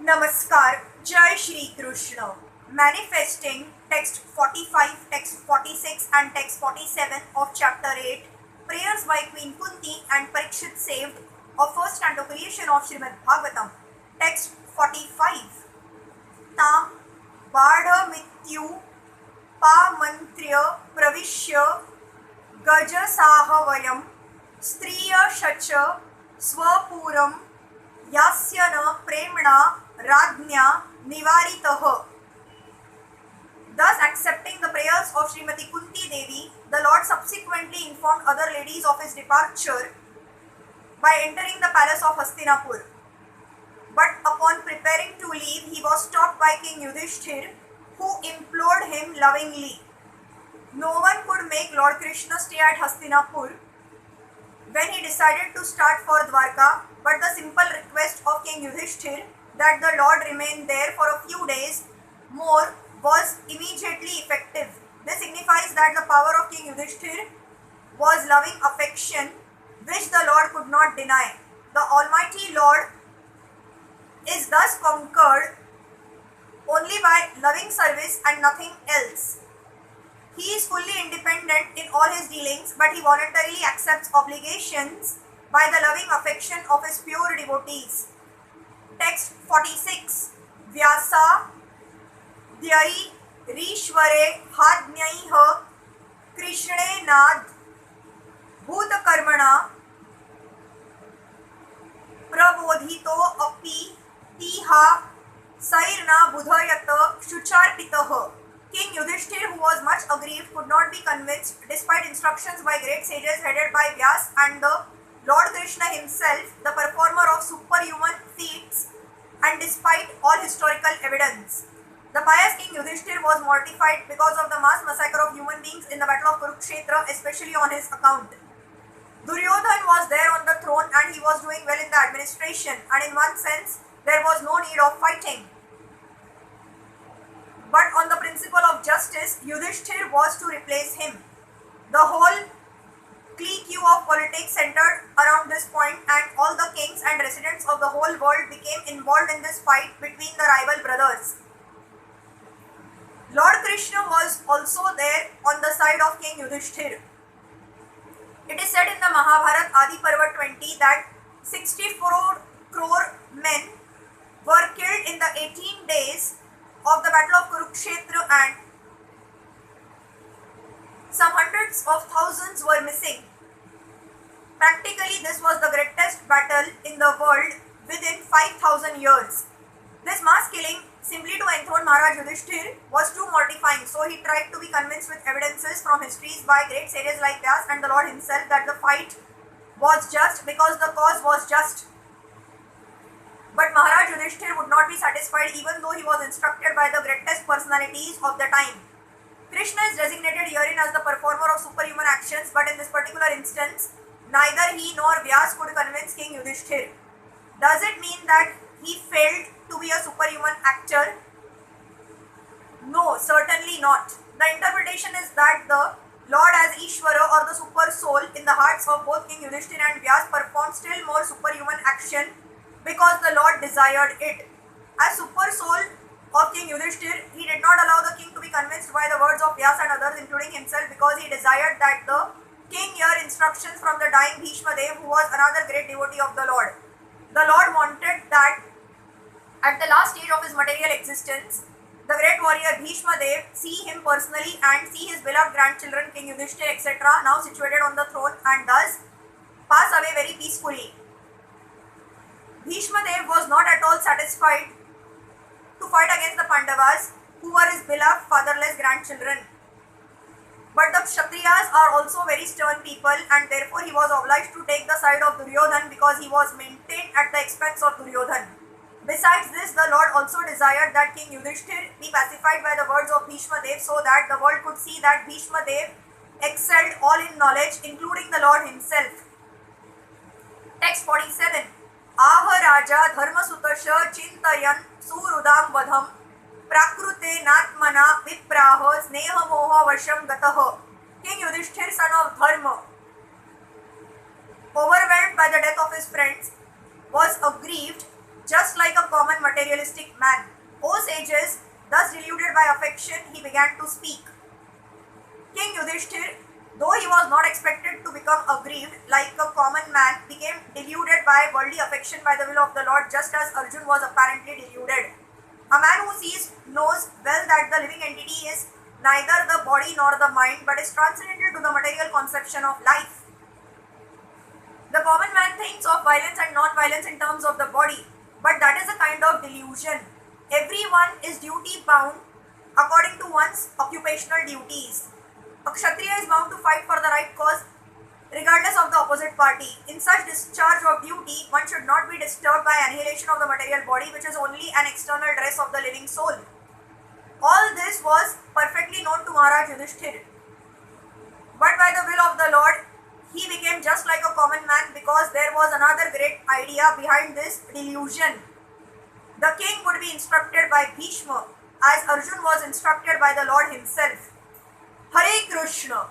Namaskar, Jai Shri Krishna. Manifesting text 45, text 46 and text 47 of chapter 8, prayers by Queen Kunti and Pariksit saved of first canto creation of Srimad Bhagavatam. Text 45. Tam Badha Mityu Pamantriya Pravishya Gaja Sahavayam Striya Shacha Swapuram Yasyana Premna Radnya Nivaritaha. Thus, accepting the prayers of Srimati Kunti Devi, the Lord subsequently informed other ladies of his departure by entering the palace of Hastinapur. But upon preparing to leave, he was stopped by King Yudhishthir, who implored him lovingly. No one could make Lord Krishna stay at Hastinapur when he decided to start for Dwarka, but the simple request of King Yudhishthir that the Lord remain there for a few days more was immediately effective. This signifies that the power of King Yudhishthir was loving affection, which the Lord could not deny. The Almighty Lord is thus conquered only by loving service and nothing else. He is fully independent in all his dealings, but he voluntarily accepts obligations by the loving affection of his pure devotees. Text 46. Vyasa Dhyai Rishware Hadnyaiha Krishna-Nad Bhutakarmana Prabodhito Api Tiha Sairna Budhayata Shucharpitaha. King Yudhishthir, who was much aggrieved, could not be convinced despite instructions by great sages headed by Vyasa and the Lord Krishna himself, the performer of superhuman feats, and despite all historical evidence. The pious King Yudhishthir was mortified because of the mass massacre of human beings in the battle of Kurukshetra, especially on his account. Duryodhan was there on the throne and he was doing well in the administration, and in one sense there was no need of fighting. But on the principle of justice, Yudhishthir was to replace him. The whole clique of politics centered around this point, and all the kings and residents of the whole world became involved in this fight between the rival brothers. Lord Krishna was also there on the side of King Yudhishthir. It is said in the Mahabharata Adi Parva 20 that 64 crore men were killed in the 18 days of the battle of Kurukshetra, and some hundreds of thousands were missing. Practically, this was the greatest battle in the world within 5,000 years. This mass killing, simply to enthrone Maharaj Yudhishthir, was too mortifying, so he tried to be convinced with evidences from histories by great sages like Vyasa and the Lord himself that the fight was just because the cause was just. But Maharaj Yudhishthir would not be satisfied even though he was instructed by the greatest personalities of the time. Krishna is designated herein as the performer of superhuman actions, but in this particular instance, neither he nor Vyasa could convince King Yudhishthir. Does it mean that he failed to be a superhuman actor? No, certainly not. The interpretation is that the Lord as Ishvara or the super soul in the hearts of both King Yudhishthir and Vyasa performed still more superhuman action because the Lord desired it. As super soul of King Yudhishthir, he did not allow the king to be convinced by the words of Vyasa and others, including himself, because he desired that the king hear instructions from the dying Bhishma Dev, who was another great devotee of the Lord. The Lord wanted that at the last stage of his material existence, the great warrior Bhishma Dev see him personally and see his beloved grandchildren, King Yudhishthir, etc., now situated on the throne, and thus pass away very peacefully. Bhishma Dev was not at all satisfied to fight against the Pandavas, who were his beloved fatherless grandchildren. But the Kshatriyas are also very stern people, and therefore he was obliged to take the side of Duryodhan because he was maintained at the expense of Duryodhan. Besides this, the Lord also desired that King Yudhishthir be pacified by the words of Bhishma Dev so that the world could see that Bhishma Dev excelled all in knowledge, including the Lord himself. Text 47. Aha Raja Dharma Sutasha Chintayan Surudam Vadham Prakrute Natmana Vipraha Sneha Moha Vasham Gataha. King Yudhishthir, son of Dharma, overwhelmed by the death of his friends, was aggrieved just like a common material materialistic man. O sages, thus deluded by affection, he began to speak. King Yudhishthir, though he was not expected to become aggrieved like a common man, became deluded by worldly affection by the will of the Lord, just as Arjun was apparently deluded. A man who sees knows well that the living entity is neither the body nor the mind, but is transcendental to the material conception of life. The common man thinks of violence and non-violence in terms of the body, but that is a kind of delusion. Everyone is duty bound according to one's occupational duties. A Kshatriya is bound to fight for the right cause regardless of the opposite party. In such discharge of duty, one should not be disturbed by annihilation of the material body, which is only an external dress of the living soul. All this was perfectly known to Maharaj Yudhishthir. But by the will of the Lord, he became just like a common man because there was another great idea behind this delusion. The king would be instructed by Bhishma as Arjun was instructed by the Lord himself. Hare Krishna.